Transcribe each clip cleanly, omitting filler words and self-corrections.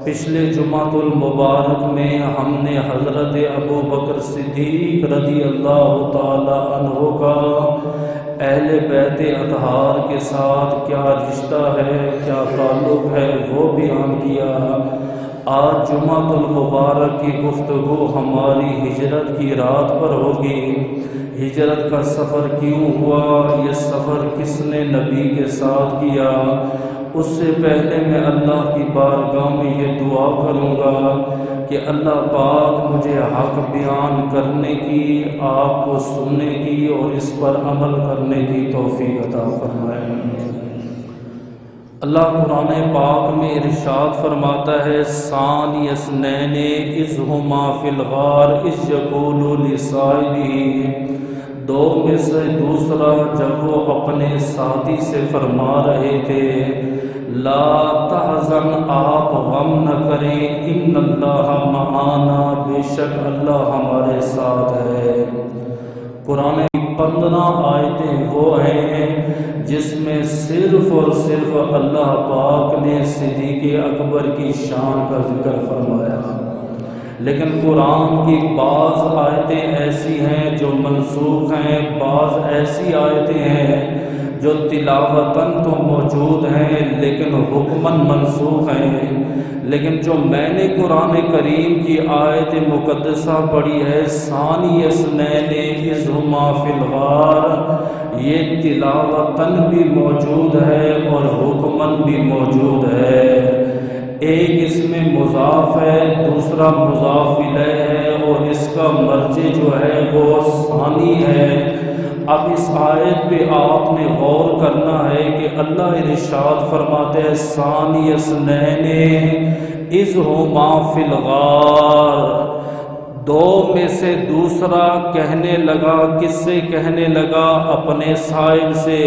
پچھلے جمعۃ المبارک میں ہم نے حضرت ابو بکر صدیق رضی اللہ تعالی عنہ کا اہل بیت اطہار کے ساتھ کیا رشتہ ہے، کیا تعلق ہے، وہ بیان کیا۔ آج جمعۃ المبارک کی گفتگو ہماری ہجرت کی رات پر ہوگی۔ ہجرت کا سفر کیوں ہوا، یہ سفر کس نے نبی کے ساتھ کیا؟ اس سے پہلے میں اللہ کی بارگاہ میں یہ دعا کروں گا کہ اللہ پاک مجھے حق بیان کرنے کی، آپ کو سننے کی اور اس پر عمل کرنے کی توفیق عطا فرمائے۔ اللہ قرآن پاک میں ارشاد فرماتا ہے، ثانی اثنین اذ ہما فی الغار اذ یقول لصاحبہ، دو میں سے دوسرا جب وہ اپنے ساتھی سے فرما رہے تھے، لا تحزن، آپ غم نہ کریں، ان اللہ معانا، بے شک اللہ ہمارے ساتھ ہے۔ قرآن کی 15 آیتیں وہ ہیں جس میں صرف اور صرف اللہ پاک نے صدیق اکبر کی شان کا ذکر فرمایا، لیکن قرآن کی بعض آیتیں ایسی ہیں جو منسوخ ہیں، بعض ایسی آیتیں ہیں جو تلاوتاً تو موجود ہیں لیکن حکماً منسوخ ہیں۔ لیکن جو میں نے قرآن کریم کی آیت مقدسہ پڑھی ہے، ثانی اثنین اذ ہما فی الغار، یہ تلاوتاً بھی موجود ہے اور حکماً بھی موجود ہے۔ ایک اس میں مضاف ہے، دوسرا مضاف الیہ ہے، اور اس کا مرجع جو ہے وہ ثانی ہے۔ اب اس آیت پہ آپ نے غور کرنا ہے کہ اللہ ارشاد فرماتے ہیں، ثانی اثنین اذ ہما فی الغار، دو میں سے دوسرا کہنے لگا، کس سے کہنے لگا؟ اپنے صاحب سے۔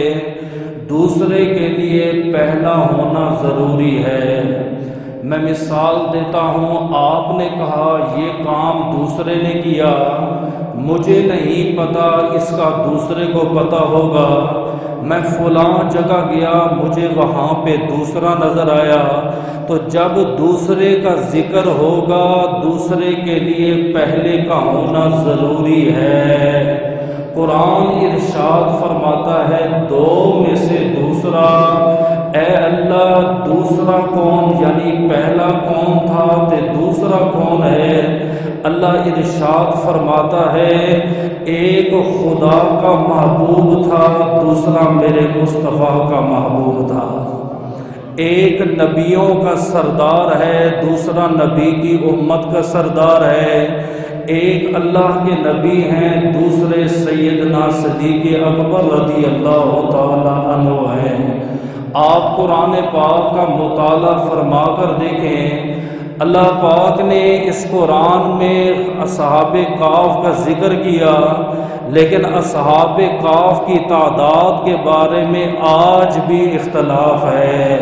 دوسرے کے لیے پہلا ہونا ضروری ہے۔ میں مثال دیتا ہوں، آپ نے کہا یہ کام دوسرے نے کیا، مجھے نہیں پتا، اس کا دوسرے کو پتا ہوگا۔ میں فلاں جگہ گیا، مجھے وہاں پہ دوسرا نظر آیا، تو جب دوسرے کا ذکر ہوگا، دوسرے کے لیے پہلے کا ہونا ضروری ہے۔ قرآن ارشاد فرماتا ہے، دو میں سے دوسرا، اے اللہ دوسرا کون؟ یعنی پہلا کون تھا تے دوسرا کون ہے؟ اللہ ارشاد فرماتا ہے، ایک خدا کا محبوب تھا، دوسرا میرے مصطفیٰ کا محبوب تھا۔ ایک نبیوں کا سردار ہے، دوسرا نبی کی امت کا سردار ہے۔ ایک اللہ کے نبی ہیں، دوسرے سیدنا صدیق اکبر رضی اللہ تعالی عنہ ہیں۔ آپ قرآن پاک کا مطالعہ فرما کر دیکھیں، اللہ پاک نے اس قرآن میں اصحاب کہف کا ذکر کیا، لیکن اصحاب کہف کی تعداد کے بارے میں آج بھی اختلاف ہے۔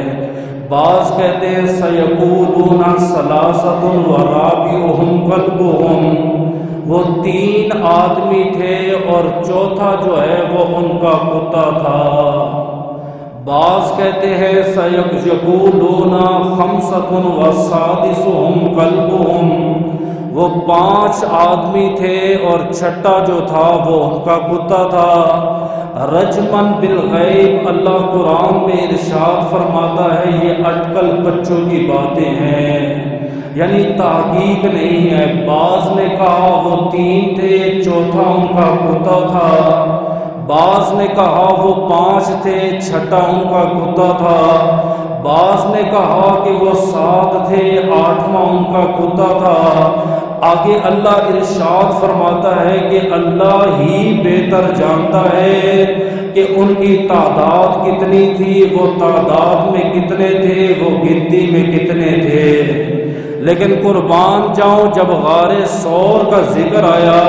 بعض کہتے ہیں سیقولون ثلاثۃ ورابعہم کلبہم، وہ 3 آدمی تھے اور چوتھا جو ہے وہ ان کا کتا تھا۔ بعض کہتے ہیں سیقولون خمسۃ وسادسہم کلبہم، وہ 5 آدمی تھے اور چھٹا جو تھا وہ ان کا کتا تھا۔ رجمن بالغیب، اللہ قرآن میں ارشاد فرماتا ہے یہ اٹکل بچوں کی باتیں ہیں، یعنی تحقیق نہیں ہے۔ بعض نے کہا وہ 3 تھے، چوتھا ان کا کتا تھا۔ بعض نے کہا وہ 5 تھے، چھٹا ان کا کتا تھا۔ بعض نے کہا کہ وہ 7 تھے، 8واں ان کا کتا تھا۔ آگے اللہ ارشاد فرماتا ہے کہ اللہ ہی بہتر جانتا ہے کہ ان کی تعداد کتنی تھی، وہ تعداد میں کتنے تھے، وہ گنتی میں کتنے تھے۔ لیکن قربان جاؤں، جب غار ثور کا ذکر آیا،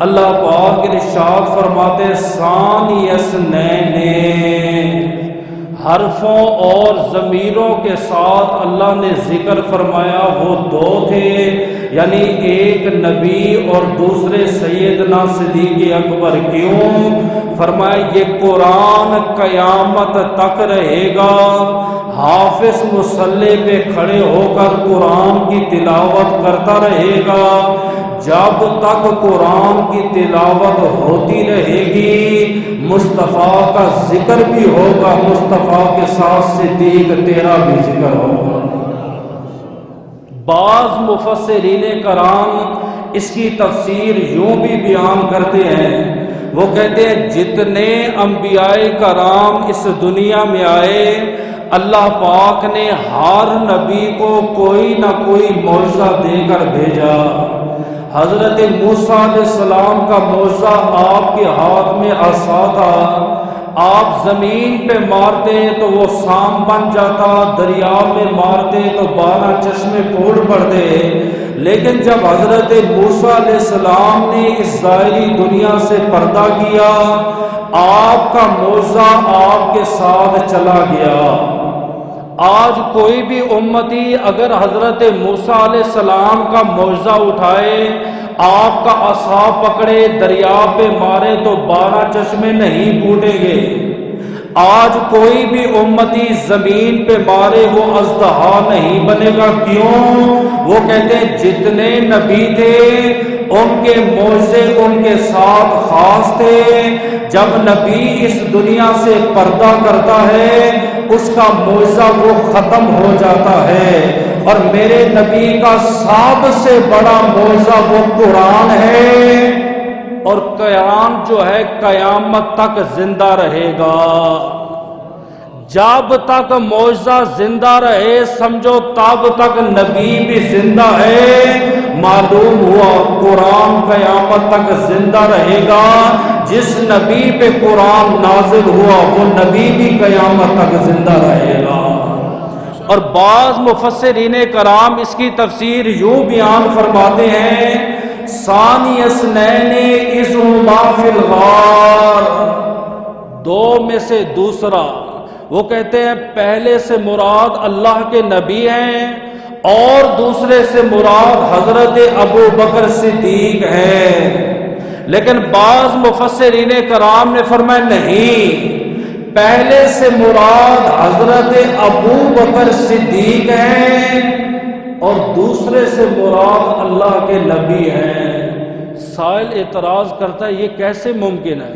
اللہ پاک ارشاد فرماتے ثانی اثنین، حرفوں اور ضمیروں کے ساتھ اللہ نے ذکر فرمایا، وہ 2 تھے، یعنی ایک نبی اور دوسرے سیدنا صدیق اکبر۔ کیوں؟ فرمایا یہ قرآن قیامت تک رہے گا، حافظ مصلی پہ کھڑے ہو کر قرآن کی تلاوت کرتا رہے گا، جب تک قرآن کی تلاوت ہوتی رہے گی مصطفیٰ کا ذکر بھی ہوگا، مصطفیٰ کے ساتھ صدیق تیرا بھی ذکر ہوگا۔ بعض مفسرین کرام اس کی تفسیر یوں بھی بیان کرتے ہیں، وہ کہتے ہیں جتنے انبیاء کرام اس دنیا میں آئے، اللہ پاک نے ہر نبی کو کوئی نہ کوئی معجزہ دے کر بھیجا۔ حضرت موسیٰ علیہ السلام کا معجزہ آپ کے ہاتھ میں عصا تھا، آپ زمین پہ مارتے تو وہ سام بن جاتا، دریا میں مارتے تو 12 چشمے پھوٹ پڑتے۔ لیکن جب حضرت موسیٰ علیہ السلام نے اس ظاہری دنیا سے پردہ کیا، آپ کا معجزہ آپ کے ساتھ چلا گیا۔ آج کوئی بھی امتی اگر حضرت موسیٰ علیہ السلام کا معجزہ اٹھائے، آپ کا عصا پکڑے، دریا پہ مارے تو 12 چشمے نہیں پھوٹیں گے۔ آج کوئی بھی امتی زمین پہ مارے وہ اژدہا نہیں بنے گا۔ کیوں؟ وہ کہتے ہیں جتنے نبی تھے ان کے معجزے ان کے ساتھ خاص تھے۔ جب نبی اس دنیا سے پردہ کرتا ہے اس کا معجزہ وہ ختم ہو جاتا ہے، اور میرے نبی کا سب سے بڑا معجزہ وہ قرآن ہے، اور قرآن جو ہے قیامت تک زندہ رہے گا۔ جب تک معجزہ زندہ رہے سمجھو تب تک نبی بھی زندہ ہے۔ معلوم ہوا قرآن قیامت تک زندہ رہے گا۔ جس نبی پہ قرآن نازل ہوا وہ نبی بھی قیامت تک زندہ رہے گا۔ اور بعض مفسرین کرام اس کی تفسیر یوں بیان فرماتے ہیں، ثانی اثنین اذ ہما فی الغار، دو میں سے دوسرا۔ وہ کہتے ہیں پہلے سے مراد اللہ کے نبی ہیں اور دوسرے سے مراد حضرت ابو بکر صدیق ہیں۔ لیکن بعض مفسرین کرام نے فرمایا نہیں، پہلے سے مراد حضرت ابو بکر صدیق ہیں اور دوسرے سے مراد اللہ کے نبی ہیں۔ سائل اعتراض کرتا ہے یہ کیسے ممکن ہے؟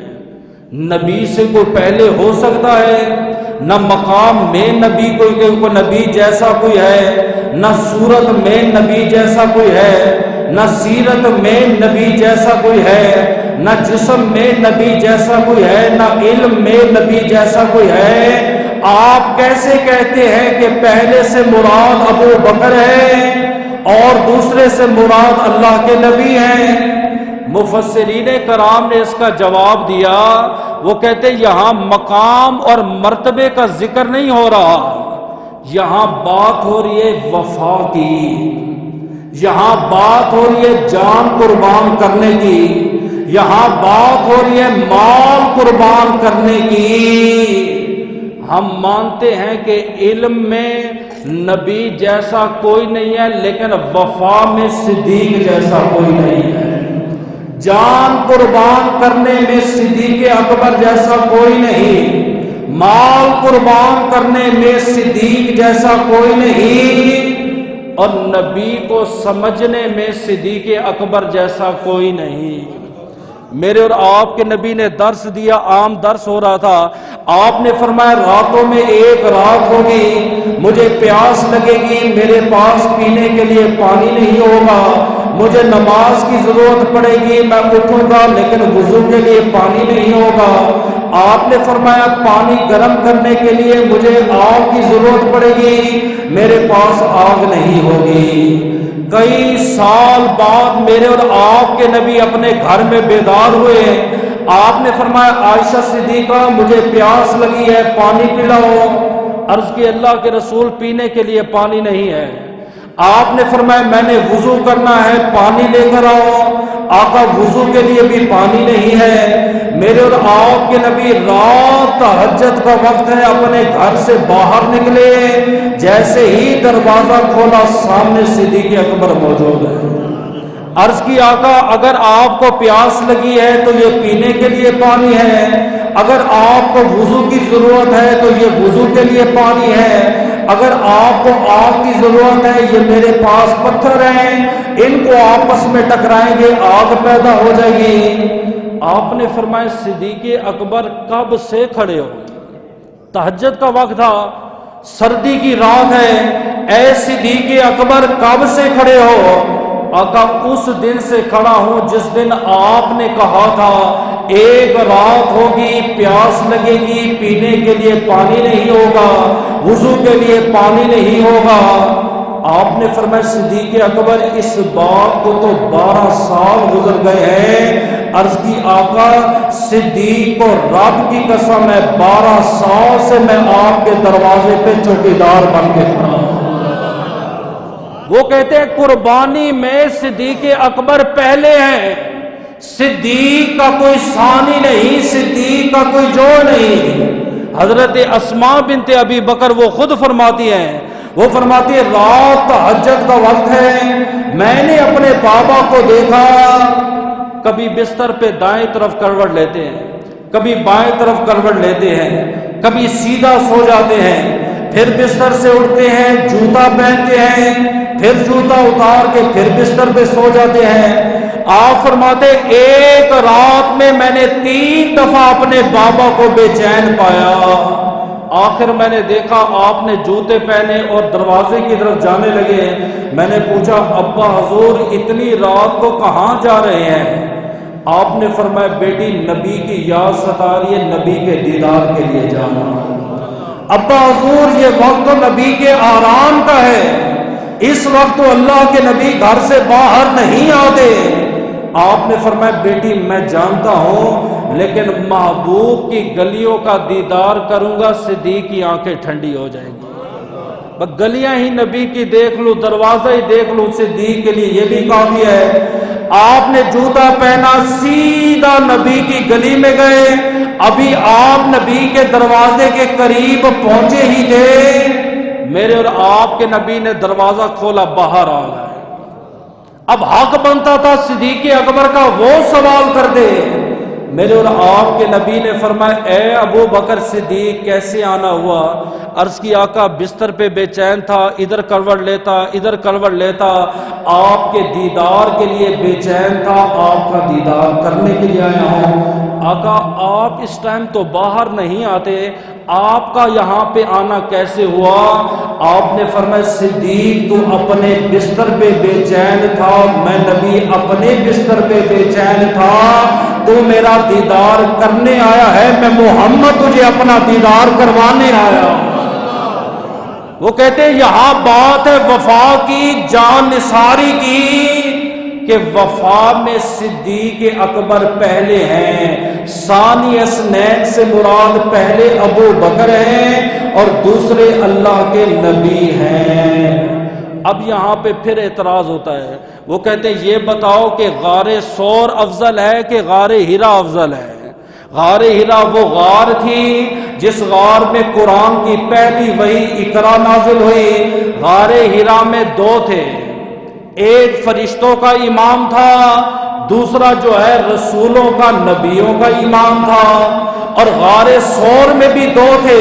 نبی سے کوئی پہلے ہو سکتا ہے؟ نہ مقام میں نبی کوئی نبی جیسا کوئی ہے، نہ صورت میں نبی جیسا کوئی ہے، نہ سیرت میں نبی جیسا کوئی ہے، نہ جسم میں نبی جیسا کوئی ہے، نہ علم میں نبی جیسا کوئی ہے۔ آپ کیسے کہتے ہیں کہ پہلے سے مراد ابو بکر ہے اور دوسرے سے مراد اللہ کے نبی ہیں؟ مفسرین کرام نے اس کا جواب دیا، وہ کہتے یہاں مقام اور مرتبے کا ذکر نہیں ہو رہا، یہاں بات ہو رہی ہے وفا کی، یہاں بات ہو رہی ہے جان قربان کرنے کی، یہاں بات ہو رہی ہے مال قربان کرنے کی۔ ہم مانتے ہیں کہ علم میں نبی جیسا کوئی نہیں ہے، لیکن وفا میں صدیق جیسا کوئی نہیں ہے، جان قربان کرنے میں صدیق اکبر جیسا کوئی نہیں، مال قربان کرنے میں صدیق جیسا کوئی نہیں، اور نبی کو سمجھنے میں صدیق اکبر جیسا کوئی نہیں۔ میرے اور آپ کے نبی نے درس دیا، عام درس ہو رہا تھا، آپ نے فرمایا راتوں میں ایک رات ہوگی، مجھے پیاس لگے گی، میرے پاس پینے کے لیے پانی نہیں ہوگا، مجھے نماز کی ضرورت پڑے گی، میں اٹھوں گا لیکن وضو کے لیے پانی نہیں ہوگا۔ آپ نے فرمایا پانی گرم کرنے کے لیے مجھے آگ کی ضرورت پڑے گی، میرے پاس آگ نہیں ہوگی۔ کئی سال بعد میرے اور آپ کے نبی اپنے گھر میں بیدار ہوئے، آپ نے فرمایا عائشہ صدیقہ مجھے پیاس لگی ہے، پانی پلاؤ۔ عرض کی اللہ کے رسول پینے کے لیے پانی نہیں ہے۔ آپ نے فرمایا میں نے وضو کرنا ہے، پانی لے کر آؤ۔ آقا وضو کے لیے بھی پانی نہیں ہے۔ میرے اور آپ کے نبی رات تہجد کا وقت ہے، اپنے گھر سے باہر نکلے، جیسے ہی دروازہ کھولا سامنے صدیق اکبر موجود ہے۔ عرض کی آقا اگر آپ کو پیاس لگی ہے تو یہ پینے کے لیے پانی ہے، اگر آپ کو وضو کی ضرورت ہے تو یہ وضو کے لیے پانی ہے۔ اگر آپ کو آگ کی ضرورت ہے، یہ میرے پاس پتھر ہیں، ان کو آپس میں ٹکرائیں گے، آگ پیدا ہو جائے گی۔ آپ نے فرمایا صدیق اکبر کب سے کھڑے ہو؟ تہجد کا وقت تھا، سردی کی رات ہے، اے صدیق اکبر کب سے کھڑے ہو؟ آقا اس دن سے کھڑا ہوں جس دن آپ نے کہا تھا ایک رات ہوگی، پیاس لگے گی، پینے کے لیے پانی نہیں ہوگا، وضو کے لیے پانی نہیں ہوگا۔ آپ نے فرمایا صدیق اکبر اس بات کو تو 12 سال گزر گئے ہیں۔ عرض کی آقا صدیق کو رب کی قسم ہے 12 سال سے میں آپ کے دروازے پہ چوکیدار بن کے کھڑا ہوں۔ وہ کہتے ہیں قربانی میں صدیق اکبر پہلے ہیں، صدیق کا کوئی ثانی نہیں، صدیق کا کوئی جو نہیں۔ حضرت اسماء بنت ابی بکر وہ خود فرماتی ہیں، وہ فرماتی ہے رات تہجد کا وقت ہے، میں نے اپنے بابا کو دیکھا، کبھی بستر پہ دائیں طرف کروٹ لیتے ہیں، کبھی بائیں طرف کروٹ لیتے ہیں، کبھی سیدھا سو جاتے ہیں، پھر بستر سے اٹھتے ہیں، جوتا پہنتے ہیں، پھر جوتا اتار کے پھر بستر پہ سو جاتے ہیں۔ آپ فرماتے ایک رات میں نے 3 دفعہ اپنے بابا کو بے چین پایا۔ آخر میں نے دیکھا آپ نے جوتے پہنے اور دروازے کی طرف جانے لگے۔ میں نے پوچھا ابا حضور اتنی رات کو کہاں جا رہے ہیں؟ آپ نے فرمایا بیٹی نبی کی یاد ستا رہی ہے، نبی کے دیدار کے لیے جانا۔ ابا حضور یہ وقت تو نبی کے آرام کا ہے، اس وقت تو اللہ کے نبی گھر سے باہر نہیں آتے۔ آپ نے فرمایا بیٹی میں جانتا ہوں، لیکن محبوب کی گلیوں کا دیدار کروں گا، صدیق کی آنکھیں ٹھنڈی ہو جائیں گی۔ بس گلیاں ہی نبی کی دیکھ لوں، دروازہ ہی دیکھ لوں، صدیق کے لیے یہ بھی کافی ہے۔ آپ نے جوتا پہنا، سیدھا نبی کی گلی میں گئے، ابھی آپ نبی کے دروازے کے قریب پہنچے ہی تھے، میرے اور آپ کے نبی نے دروازہ کھولا، باہر آ گئے۔ اب حق بنتا تھا صدیق اکبر کا وہ سوال کر دے۔ میرے اور آپ کے نبی نے فرمایا اے ابو بکر صدیق کیسے آنا ہوا؟ عرض کی آقا بستر پہ بے چین تھا، ادھر کروٹ لیتا ادھر کروٹ لیتا، آپ کے دیدار کے لیے بے چین تھا، آپ کا دیدار کرنے کے لیے آیا ہوں۔ آقا آپ اس ٹائم تو باہر نہیں آتے، آپ کا یہاں پہ آنا کیسے ہوا؟ آپ نے فرمایا صدیق تو اپنے بستر پہ بے چین تھا، میں نبی اپنے بستر پہ بے چین تھا، تو میرا دیدار کرنے آیا ہے، میں محمد تجھے اپنا دیدار کروانے آیا۔ وہ کہتے ہیں یہاں بات ہے وفا کی، جان نثاری کی، کہ وفا میں صدیق اکبر پہلے ہیں، ثانی اثنین سے مراد پہلے ابو بکر ہیں اور دوسرے اللہ کے نبی ہیں۔ اب یہاں پہ پھر اعتراض ہوتا ہے، وہ کہتے ہیں یہ بتاؤ کہ غار ثور افضل ہے کہ غار ہرا افضل ہے؟ غار ہرا وہ غار تھی جس غار میں قرآن کی پہلی وحی اقرا نازل ہوئی۔ غار ہرا میں 2 تھے، ایک فرشتوں کا امام تھا، دوسرا جو ہے رسولوں کا نبیوں کا امام تھا، اور غار ثور میں بھی 2 تھے،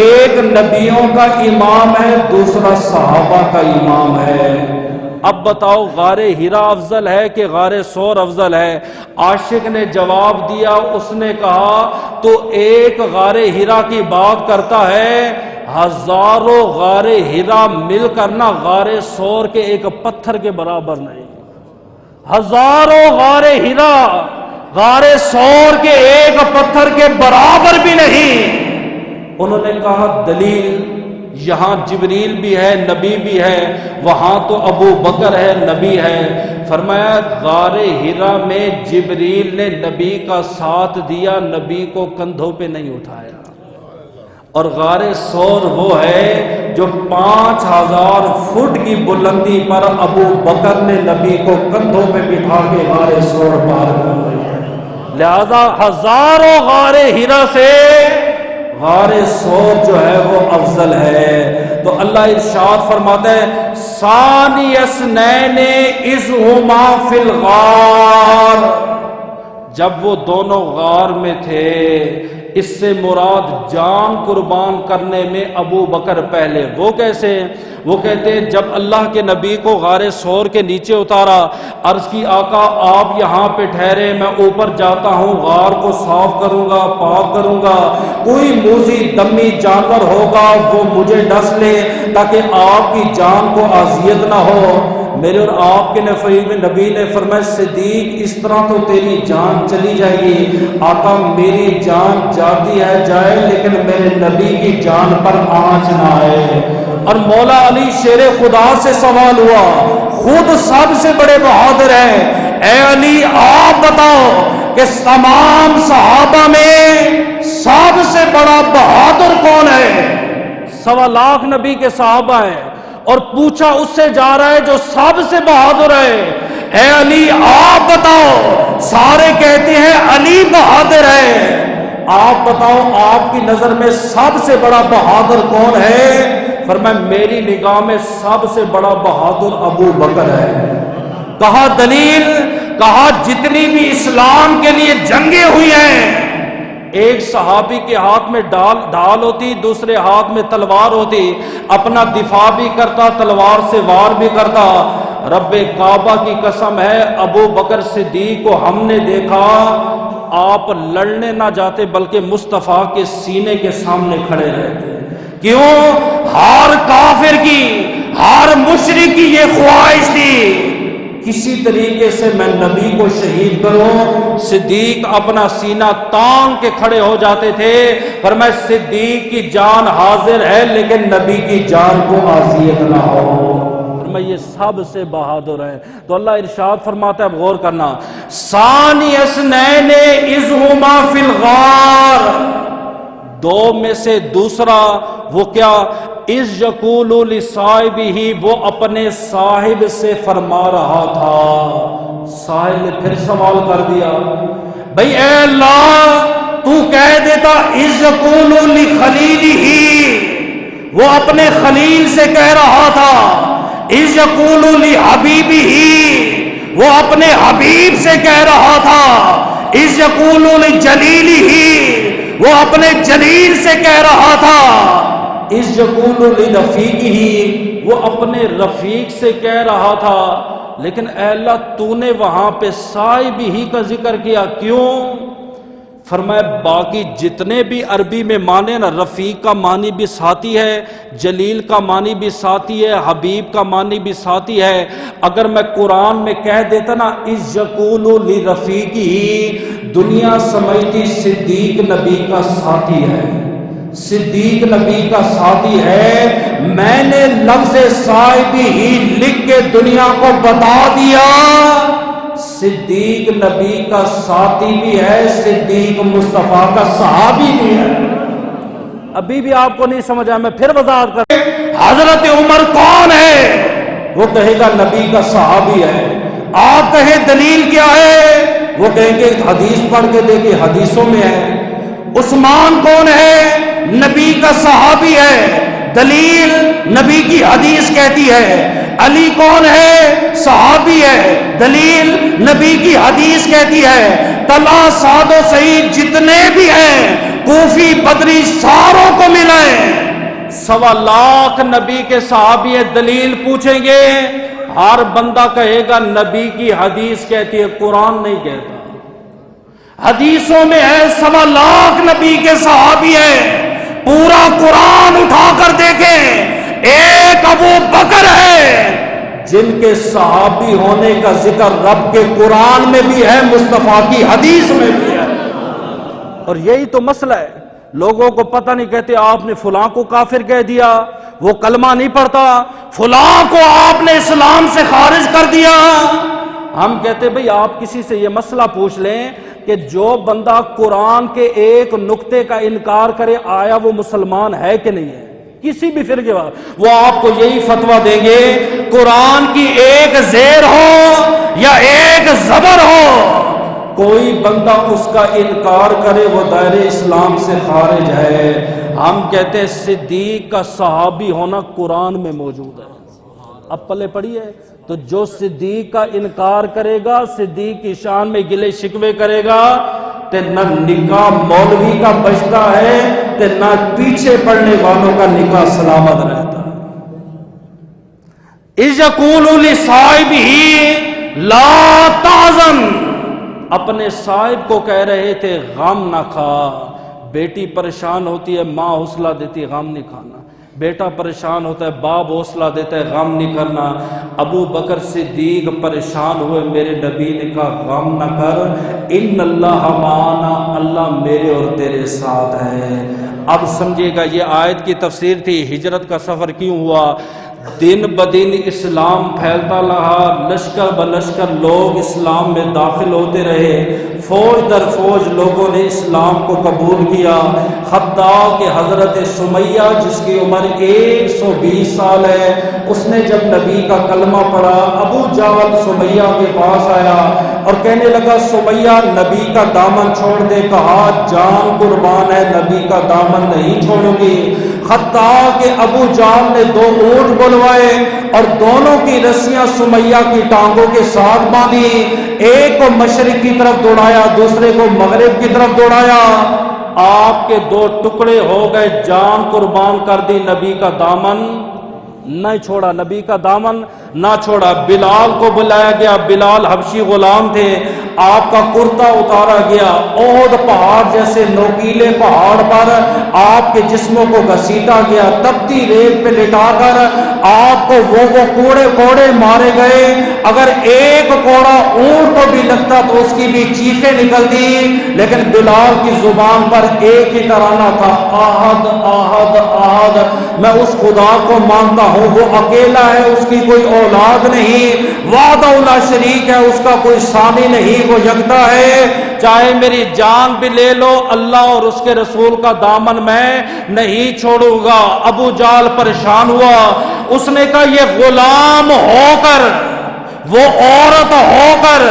ایک نبیوں کا امام ہے، دوسرا صحابہ کا امام ہے۔ اب بتاؤ غار ہرا افضل ہے کہ غار ثور افضل ہے؟ عاشق نے جواب دیا، اس نے کہا تو ایک غار ہرا کی بات کرتا ہے، ہزاروں غار ہرا مل کرنا غار ثور کے ایک پتھر کے برابر نہیں، ہزاروں غار ہرا غار ثور کے ایک پتھر کے برابر بھی نہیں۔ انہوں نے کہا دلیل؟ یہاں جبریل بھی ہے، نبی بھی ہے، وہاں تو ابو بکر ہے، نبی ہے۔ فرمایا غار ہرا میں جبریل نے نبی کا ساتھ دیا، نبی کو کندھوں پہ نہیں اٹھایا، اور غار ثور وہ ہے جو 5000 فٹ کی بلندی پر ابو بکر نے نبی کو کندھوں پہ بٹھا کے غار ثور پار کر دیا۔ لہذا ہزاروں غار ہرا سے غار ثور جو ہے وہ افضل ہے۔ تو اللہ ارشاد فرماتا ہے ثانی اثنین اذ ہما فی الغار، جب وہ دونوں غار میں تھے، اس سے مراد جان قربان کرنے میں ابو بکر پہلے۔ وہ کیسے؟ وہ کہتے ہیں جب اللہ کے نبی کو غار ثور کے نیچے اتارا، عرض کی آقا آپ یہاں پہ ٹھہرے، میں اوپر جاتا ہوں، غار کو صاف کروں گا، پاک کروں گا، کوئی موذی دمی جانور ہوگا وہ مجھے ڈس لے تاکہ آپ کی جان کو اذیت نہ ہو۔ میرے اور آپ کے نبی نے فرمایا صدیق اس طرح تو تیری جان چلی جائے گی۔ آقا میری جان جاتی ہے جائے لیکن میرے نبی کی جان پر آنچ نہ آئے۔ اور مولا علی شیر خدا سے سوال ہوا، خود سب سے بڑے بہادر ہیں، اے علی آپ بتاؤ کہ تمام صحابہ میں سب سے بڑا بہادر کون ہے؟ 1.25 لاکھ نبی کے صحابہ ہیں اور پوچھا اس سے جا رہا ہے جو سب سے بہادر ہے، اے علی آپ بتاؤ۔ سارے کہتے ہیں علی بہادر ہے، آپ بتاؤ آپ کی نظر میں سب سے بڑا بہادر کون ہے؟ فرمایا میری نگاہ میں سب سے بڑا بہادر ابو بکر ہے۔ کہا دلیل؟ کہا جتنی بھی اسلام کے لیے جنگیں ہوئی ہیں، ایک صحابی کے ہاتھ میں ڈال ہوتی، دوسرے ہاتھ میں تلوار ہوتی، اپنا دفاع بھی کرتا، تلوار سے وار بھی کرتا۔ رب کعبہ کی قسم ہے ابو بکر صدیق کو ہم نے دیکھا آپ لڑنے نہ جاتے بلکہ مصطفیٰ کے سینے کے سامنے کھڑے رہتے۔ کیوں؟ ہر کافر کی، ہر مشرک کی یہ خواہش تھی کسی طریقے سے میں نبی کو شہید کروں۔ صدیق اپنا سینہ تان کے کھڑے ہو جاتے تھے، فرمایا صدیق کی جان حاضر ہے لیکن نبی کی جان کو اذیت نہ ہو۔ فرمایا یہ سب سے بہادر ہے۔ تو اللہ ارشاد فرماتا ہے، اب غور کرنا، ثانی اثنین اذ ہما فی الغار، دو میں سے دوسرا وہ کیا؟ اذ یقول لصاحبہ، وہ اپنے صاحب سے فرما رہا تھا۔ صاحب نے پھر سوال کر دیا، بھئی اے اللہ تو کہہ دیتا اذ یقول لخلیلہ، وہ اپنے خلیل سے کہہ رہا تھا، اذ یقول لحبیبہ، وہ اپنے حبیب سے کہہ رہا تھا، اذ یقول لجلیلہ، وہ اپنے جلیل سے کہہ رہا تھا، اذ یقول لرفیقہ، وہ اپنے رفیق سے کہہ رہا تھا۔ لیکن اے اللہ تو نے وہاں پہ صاحب ہی کا ذکر کیا، کیوں؟ فرمایا باقی جتنے بھی عربی میں معنی نا، رفیق کا معنی بھی ساتھی ہے، جلیل کا معنی بھی ساتھی ہے، حبیب کا معنی بھی ساتھی ہے۔ اگر میں قرآن میں کہہ دیتا نا اذ یقول لرفیقہ، دنیا سمجھتی صدیق نبی کا ساتھی ہے، صدیق نبی کا ساتھی ہے۔ میں نے لفظ صاحب ہی لکھ کے دنیا کو بتا دیا صدیق نبی کا ساتھی بھی ہے، صدیق مصطفیٰ کا صحابی بھی ہے۔ ابھی بھی آپ کو نہیں سمجھا، میں پھر وضاحت کر، حضرت عمر کون ہے؟ وہ کہے گا نبی کا صحابی ہے۔ آپ کہیں دلیل کیا ہے؟ وہ کہیں گے حدیث پڑھ کے دیکھیں، حدیثوں میں ہے۔ عثمان کون ہے؟ نبی کا صحابی ہے، دلیل نبی کی حدیث کہتی ہے۔ علی کون ہے؟ صحابی ہے، دلیل نبی کی حدیث کہتی ہے۔ طلحہ، سعد و سعید جتنے بھی ہیں، کوفی بدری، ساروں کو ملائیں، 1.25 لاکھ نبی کے صحابی ہے، دلیل پوچھیں گے، ہر بندہ کہے گا نبی کی حدیث کہتی ہے، قرآن نہیں کہتا۔ حدیثوں میں ہے 1.25 لاکھ نبی کے صحابی ہیں، پورا قرآن اٹھا کر دیکھیں، ایک ابو بکر ہے جن کے صحابی ہونے کا ذکر رب کے قرآن میں بھی ہے، مصطفیٰ کی حدیث میں بھی ہے۔ اور یہی تو مسئلہ ہے، لوگوں کو پتہ نہیں، کہتے آپ نے فلاں کو کافر کہہ دیا، وہ کلمہ نہیں پڑھتا، فلاں کو آپ نے اسلام سے خارج کر دیا۔ ہم کہتے بھئی آپ کسی سے یہ مسئلہ پوچھ لیں کہ جو بندہ قرآن کے ایک نقطے کا انکار کرے آیا وہ مسلمان ہے کہ نہیں ہے، کسی بھی فرقے والا، وہ آپ کو یہی فتویٰ دیں گے قرآن کی ایک زیر ہو یا ایک زبر ہو، کوئی بندہ اس کا انکار کرے وہ دائرے اسلام سے خارج ہے۔ ہم کہتے ہیں صدیق کا صحابی ہونا قرآن میں موجود ہے۔ اب پلے پڑی ہے، تو جو صدیق کا انکار کرے گا، صدیق کی شان میں گلے شکوے کرے گا، تے نہ نکاح مولوی کا بچتا ہے تے نہ پیچھے پڑنے والوں کا نکاح سلامت رہتا ہے۔ اِذْ یَقُولُ لِصَاحِبِهِ لَا تَحْزَنْ، اپنے صاحب کو کہہ رہے تھے غم نہ کھا۔ بیٹی پریشان ہوتی ہے، ماں حوصلہ دیتی ہے غم نہیں کھانا، بیٹا پریشان ہوتا ہے، باپ حوصلہ دیتا ہے غم نہیں کرنا۔ ابو بکر صدیق پریشان ہوئے، میرے نبی نے کہا غم نہ کر، ان اللہ معنا، اللہ میرے اور تیرے ساتھ ہے۔ اب سمجھے گا یہ آیت کی تفسیر تھی ہجرت کا سفر کیوں ہوا۔ دن بدن اسلام پھیلتا رہا، لشکر بلشکر لوگ اسلام میں داخل ہوتے رہے، فوج در فوج لوگوں نے اسلام کو قبول کیا۔ حتیٰ کہ حضرت سمیہ جس کی عمر 120 سال ہے، اس نے جب نبی کا کلمہ پڑھا، ابو جہل سمیہ کے پاس آیا اور کہنے لگا سمیہ نبی کا دامن چھوڑ دے، کہا جان قربان ہے نبی کا دامن نہیں چھوڑوں گی۔ حتیٰ کہ ابو جہل نے 2 اونٹ بلوائے اور دونوں کی رسیاں سمیہ کی ٹانگوں کے ساتھ باندھی، ایک کو مشرق کی طرف دوڑایا، دوسرے کو مغرب کی طرف دوڑایا، آپ کے 2 ٹکڑے ہو گئے، جان قربان کر دی، نبی کا دامن نہیں چھوڑا، نبی کا دامن نہ چھوڑا۔ بلال کو بلایا گیا، بلال حبشی غلام تھے، آپ کا کرتا اتارا گیا، احد پہاڑ جیسے نوکیلے پہاڑ پر آپ کے جسموں کو گھسیٹا گیا، تپتی ریت پہ لٹا کر آپ کو وہ کوڑے مارے گئے۔ اگر ایک کوڑا اونٹ کو بھی لگتا تو اس کی بھی چیخیں نکلتی، لیکن بلال کی زبان پر ایک ہی ترانہ تھا، آہد آہد آہد، میں اس خدا کو مانتا ہوں، وہ اکیلا ہے، اس کی کوئی اولاد نہیں، وحدہ لا شریک ہے، اس کا کوئی ثانی نہیں، وہ یکتا ہے، چاہے میری جان بھی لے لو، اللہ اور اس کے رسول کا دامن میں نہیں چھوڑوں گا۔ ابو جہل پریشان ہوا، اس نے کہا یہ غلام ہو کر، وہ عورت ہو کر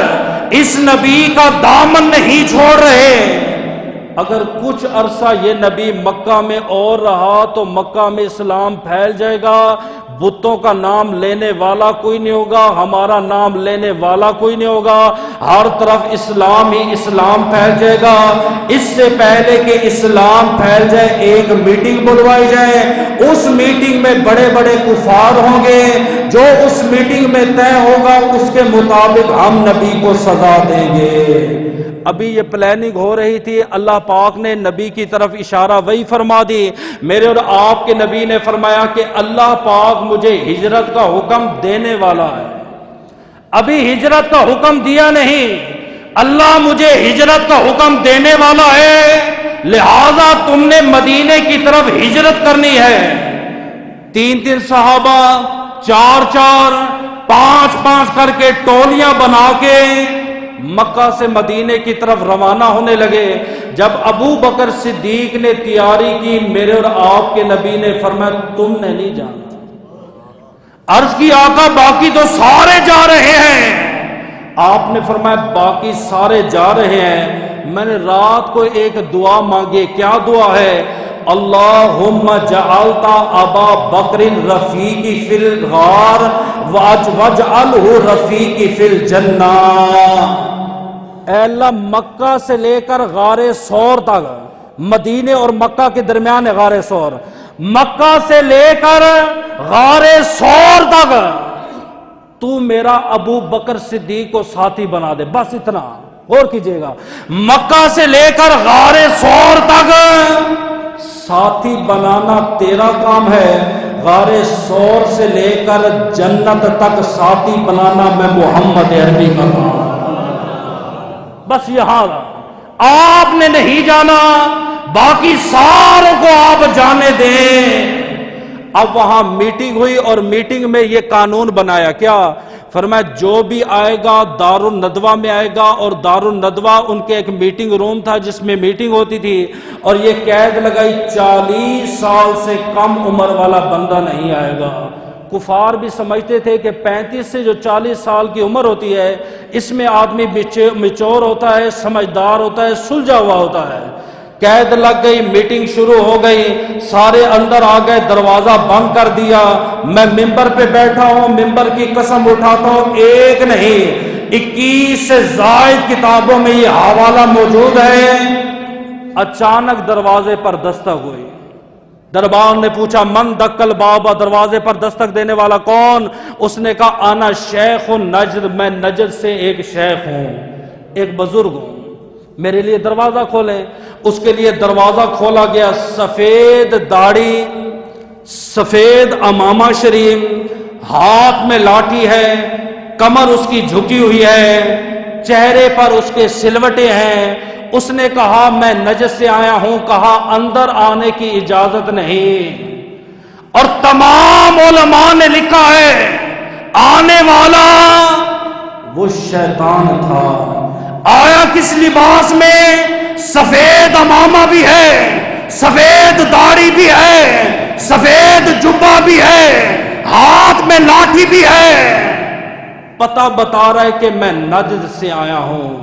اس نبی کا دامن نہیں چھوڑ رہے۔ اگر کچھ عرصہ یہ نبی مکہ میں اور رہا تو مکہ میں اسلام پھیل جائے گا، بتوں کا نام لینے والا کوئی نہیں ہوگا، ہمارا نام لینے والا کوئی نہیں ہوگا، ہر طرف اسلام ہی اسلام پھیل جائے گا۔ اس سے پہلے کہ اسلام پھیل جائے ایک میٹنگ بلوائی جائے، اس میٹنگ میں بڑے بڑے کفار ہوں گے، جو اس میٹنگ میں طے ہوگا اس کے مطابق ہم نبی کو سزا دیں گے۔ ابھی یہ پلاننگ ہو رہی تھی، اللہ پاک نے نبی کی طرف اشارہ وہی فرما دی۔ میرے اور آپ کے نبی نے فرمایا کہ اللہ پاک مجھے ہجرت کا حکم دینے والا ہے، ابھی ہجرت کا حکم دیا نہیں، اللہ مجھے ہجرت کا حکم دینے والا ہے، لہذا تم نے مدینے کی طرف ہجرت کرنی ہے۔ 3 صحابہ 4 5 کر کے ٹولیاں بنا کے مکہ سے مدینے کی طرف روانہ ہونے لگے۔ جب ابو بکر صدیق نے تیاری کی، میرے اور آپ کے نبی نے فرمایا تم نے نہیں جانا۔ عرض کی آقا باقی تو سارے جا رہے ہیں، آپ نے فرمایا باقی سارے جا رہے ہیں، میں نے رات کو ایک دعا مانگی، کیا دعا ہے؟ اللہم جعلتا ابا بکر رفیقی فی الغار واجعلہ رفیقی فی الجنہ۔ اے اللہ مکہ سے لے کر غار ثور تک، مدینے اور مکہ کے درمیان ہے غار ثور، مکہ سے لے کر غار ثور تک تو میرا ابو بکر صدیق کو ساتھی بنا دے، بس اتنا، غور کیجئے گا، مکہ سے لے کر غار ثور تک ساتھی بنانا تیرا کام ہے، غار ثور سے لے کر جنت تک ساتھی بنانا میں محمد عربی کا کام، بس یہاں آپ نے نہیں جانا، باقی ساروں کو آپ جانے دیں۔ اب وہاں میٹنگ ہوئی اور میٹنگ میں یہ قانون بنایا، کیا فرمایا جو بھی آئے گا دار الندوہ میں آئے گا، اور دار الندوہ ان کے ایک میٹنگ روم تھا جس میں میٹنگ ہوتی تھی، اور یہ قید لگائی 40 سال سے کم عمر والا بندہ نہیں آئے گا۔ کفار بھی سمجھتے تھے کہ 35 سے جو 40 سال کی عمر ہوتی ہے اس میں آدمی میچور ہوتا ہے، سمجھدار ہوتا ہے، سلجھا ہوا ہوتا ہے۔ قید لگ گئی، میٹنگ شروع ہو گئی، سارے اندر آ گئے، دروازہ بند کر دیا، میں ممبر پہ بیٹھا ہوں، ممبر کی قسم اٹھاتا ہوں ایک نہیں 21 سے زائد کتابوں میں یہ حوالہ موجود ہے۔ اچانک دروازے پر دستک ہوئی، دربار نے پوچھا من دکل بابا، دروازے پر دستک دینے والا کون؟ اس نے کہا انا شیخ نجد، میں نجد سے ایک شیخ ہوں، ایک بزرگ ہوں، میرے لیے دروازہ کھولیں۔ اس کے لیے دروازہ کھولا گیا، سفید داڑھی، سفید امامہ شریف، ہاتھ میں لاٹھی ہے، کمر اس کی جھکی ہوئی ہے، چہرے پر اس کے سلوٹے ہیں۔ اس نے کہا میں نجد سے آیا ہوں، کہا اندر آنے کی اجازت نہیں۔ اور تمام علماء نے لکھا ہے آنے والا وہ شیطان تھا۔ آیا کس لباس میں؟ سفید امامہ بھی ہے، سفید داڑھی بھی ہے، سفید جبہ بھی ہے، ہاتھ میں لاٹھی بھی ہے۔ پتہ بتا رہا ہے کہ میں نجد سے آیا ہوں۔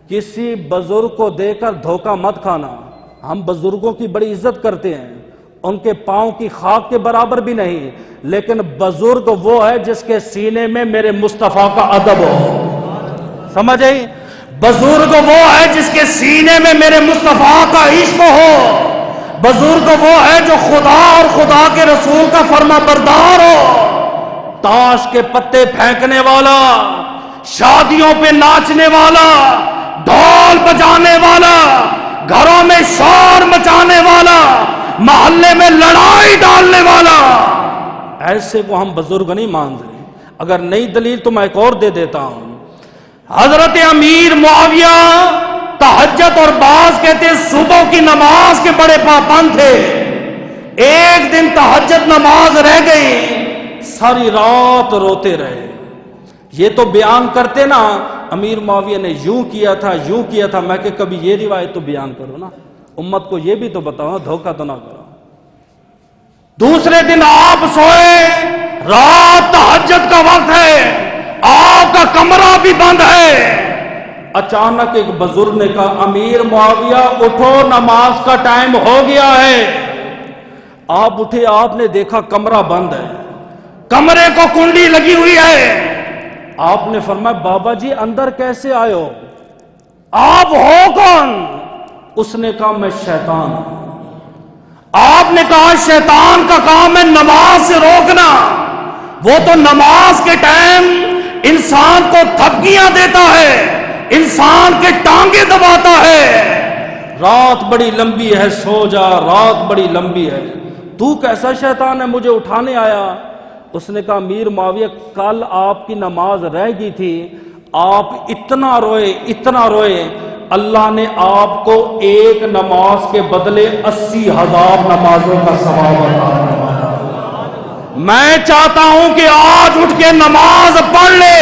کسی بزرگ کو دے کر دھوکہ مت کھانا۔ ہم بزرگوں کی بڑی عزت کرتے ہیں، ان کے پاؤں کی خاک کے برابر بھی نہیں، لیکن بزرگ وہ ہے جس کے سینے میں میرے مصطفیٰ کا ادب ہو۔ سمجھ آئی؟ بزرگ وہ ہے جس کے سینے میں میرے مصطفیٰ کا عشق ہو۔ بزرگ وہ ہے جو خدا اور خدا کے رسول کا فرما بردار ہو۔ تاش کے پتے پھینکنے والا، شادیوں پہ ناچنے والا، ڈھول بجانے والا، گھروں میں شور مچانے والا، محلے میں لڑائی ڈالنے والا، ایسے کو ہم بزرگ نہیں مانتے۔ اگر نئی دلیل تو میں ایک اور دے دیتا ہوں۔ حضرت امیر معاویہ تہجد اور بعض کہتے ہیں صبح کی نماز کے بڑے پابند تھے۔ ایک دن تہجد نماز رہ گئی، ساری رات روتے رہے۔ یہ تو بیان کرتے نا امیر معاویہ نے یوں کیا تھا، یوں کیا تھا، میں کہ کبھی یہ روایت تو بیان کرو نا، امت کو یہ بھی تو بتاؤ، دھوکہ تو نہ کرو۔ دوسرے دن آپ سوئے، رات تہجد کا وقت ہے، آپ کا کمرہ بھی بند ہے۔ اچانک ایک بزرگ نے کہا امیر معاویہ اٹھو، نماز کا ٹائم ہو گیا ہے۔ آپ اٹھے، آپ نے دیکھا کمرہ بند ہے، کمرے کو کنڈی لگی ہوئی ہے۔ آپ نے فرمایا بابا جی اندر کیسے آئے ہو؟ آپ ہو کون؟ اس نے کہا میں شیطان ہوں۔ آپ نے کہا شیطان کا کام ہے نماز سے روکنا، وہ تو نماز کے ٹائم انسان کو تھپکیاں دیتا ہے، انسان کے ٹانگیں دباتا ہے۔ رات بڑی لمبی ہے، سو جا، رات بڑی لمبی ہے، تو کیسا شیطان ہے مجھے اٹھانے آیا؟ اس نے کہا امیر معاویہ کل آپ کی نماز رہ گئی تھی، آپ اتنا روئے اتنا روئے، اللہ نے آپ کو ایک نماز کے بدلے 80,000 نمازوں کا ثواب عطا فرمایا۔ میں چاہتا ہوں کہ آج اٹھ کے نماز پڑھ لے،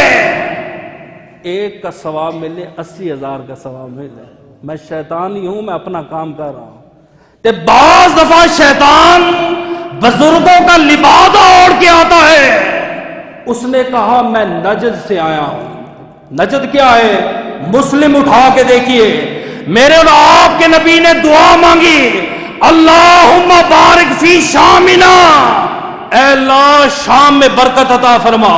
ایک کا ثواب ملے، 80,000 کا ثواب ملے۔ میں شیطان ہی ہوں، میں اپنا کام کر رہا ہوں۔ تے بعض دفعہ شیطان بزرگوں کا لبادہ اوڑھ کے آتا ہے۔ اس نے کہا میں نجد سے آیا ہوں۔ نجد کیا ہے؟ مسلم اٹھا کے دیکھیے، میرے اور آپ کے نبی نے دعا مانگی اللہم بارک فی شامنا، اے اللہ شام میں برکت عطا فرما،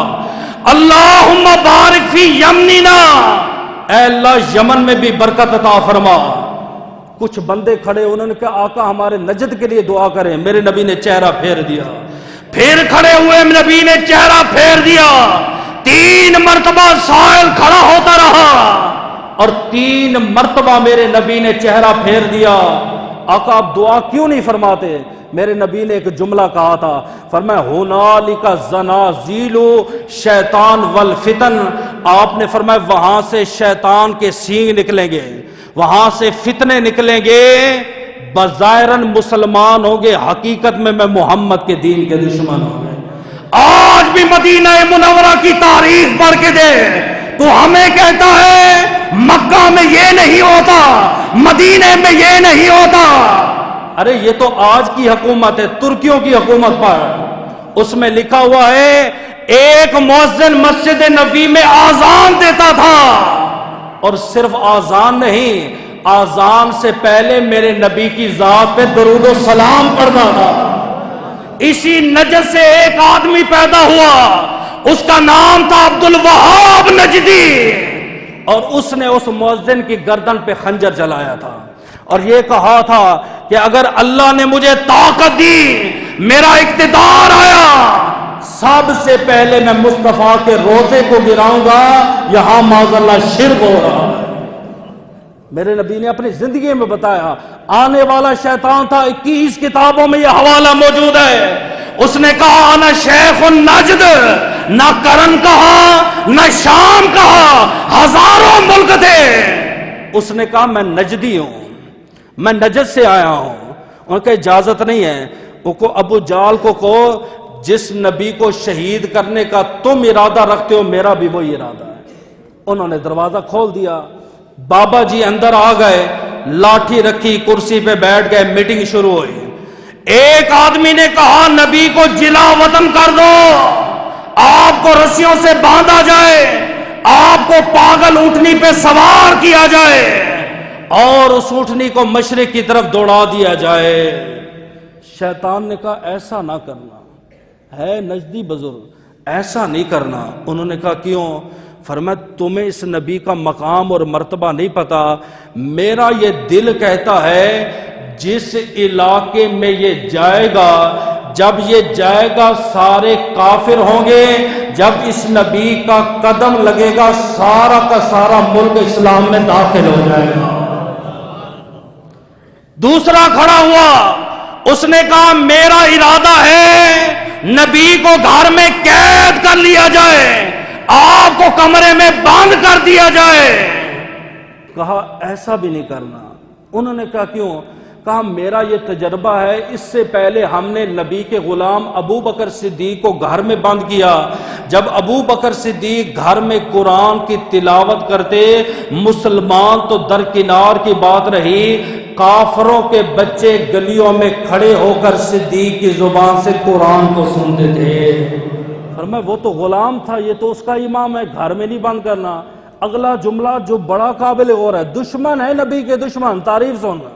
اللہم بارک فی یمننا، اے اللہ یمن میں بھی برکت عطا فرما۔ کچھ بندے کھڑے، انہوں نے کہا آقا ہمارے نجد کے لیے دعا کریں۔ میرے نبی نے چہرہ پھیر دیا، پھر کھڑے ہوئے، نبی نے چہرہ پھیر دیا، 3 مرتبہ سائل کھڑا ہوتا رہا اور 3 مرتبہ میرے نبی نے چہرہ پھیر دیا۔ آقا آپ دعا کیوں نہیں فرماتے؟ میرے نبی نے ایک جملہ کہا تھا، فرمایا ہنالک زنازیل شیطان والفتن، آپ نے فرمایا وہاں سے شیطان کے سینگ نکلیں گے، وہاں سے فتنے نکلیں گے، بظاہراً مسلمان ہوں گے، حقیقت میں محمد کے دین کے دشمن ہوں گے۔ آج بھی مدینہ منورہ کی تاریخ پڑھ کے دے، تو ہمیں کہتا ہے مکہ میں یہ نہیں ہوتا، مدینہ میں یہ نہیں ہوتا۔ ارے یہ تو آج کی حکومت ہے، ترکیوں کی حکومت پر، اس میں لکھا ہوا ہے ایک مؤذن مسجد نبوی میں آذان دیتا تھا، اور صرف آذان نہیں، آذان سے پہلے میرے نبی کی ذات پہ درود و سلام پڑھتا تھا۔ اسی نجد سے ایک آدمی پیدا ہوا، اس کا نام تھا عبد الوہاب نجدی، اور اس نے اس مؤذن کی گردن پہ خنجر چلایا تھا اور یہ کہا تھا کہ اگر اللہ نے مجھے طاقت دی، میرا اقتدار آیا، سب سے پہلے میں مصطفیٰ کے روزے کو گراؤں گا، یہاں معاذ اللہ شرک ہو رہا ہے۔ میرے نبی نے اپنی زندگی میں بتایا، آنے والا شیطان تھا، 21 کتابوں میں یہ حوالہ موجود ہے۔ اس نے کہا انا شیخ النجد، نہ کرن کہا نہ شام کہا، ہزاروں ملک تھے، اس نے کہا میں نجدی ہوں، میں نجد سے آیا ہوں۔ ان کو اجازت نہیں ہے، ان کو ابو جال کو کہو جس نبی کو شہید کرنے کا تم ارادہ رکھتے ہو میرا بھی وہی ارادہ ہے۔ انہوں نے دروازہ کھول دیا، بابا جی اندر آ گئے، لاٹھی رکھی، کرسی پہ بیٹھ گئے، میٹنگ شروع ہوئی۔ ایک آدمی نے کہا نبی کو جلا وطن کر دو، آپ کو رسیوں سے باندھا جائے، آپ کو پاگل اونٹنی پہ سوار کیا جائے اور اس اونٹنی کو مشرق کی طرف دوڑا دیا جائے۔ شیطان نے کہا ایسا نہ کرنا، ہے نجدی بزرگ، ایسا نہیں کرنا۔ انہوں نے کہا کیوں؟ فرمایا تمہیں اس نبی کا مقام اور مرتبہ نہیں پتا، میرا یہ دل کہتا ہے جس علاقے میں یہ جائے گا، جب یہ جائے گا سارے کافر ہوں گے، جب اس نبی کا قدم لگے گا سارا کا سارا ملک اسلام میں داخل ہو جائے گا۔ دوسرا کھڑا ہوا، اس نے کہا میرا ارادہ ہے نبی کو گھر میں قید کر لیا جائے، آپ کو کمرے میں بند کر دیا جائے۔ کہا ایسا بھی نہیں کرنا۔ انہوں نے کہا کیوں؟ کہا میرا یہ تجربہ ہے، اس سے پہلے ہم نے نبی کے غلام ابو بکر صدیق کو گھر میں بند کیا، جب ابو بکر صدیق گھر میں قرآن کی تلاوت کرتے، مسلمان تو درکنار کی بات رہی، کافروں کے بچے گلیوں میں کھڑے ہو کر صدیق کی زبان سے قرآن کو سنتے تھے۔ فرمایا وہ تو غلام تھا، یہ تو اس کا امام ہے، گھر میں نہیں بند کرنا۔ اگلا جملہ جو بڑا قابل غور ہے، دشمن ہے نبی کے دشمن، تعریف سننا۔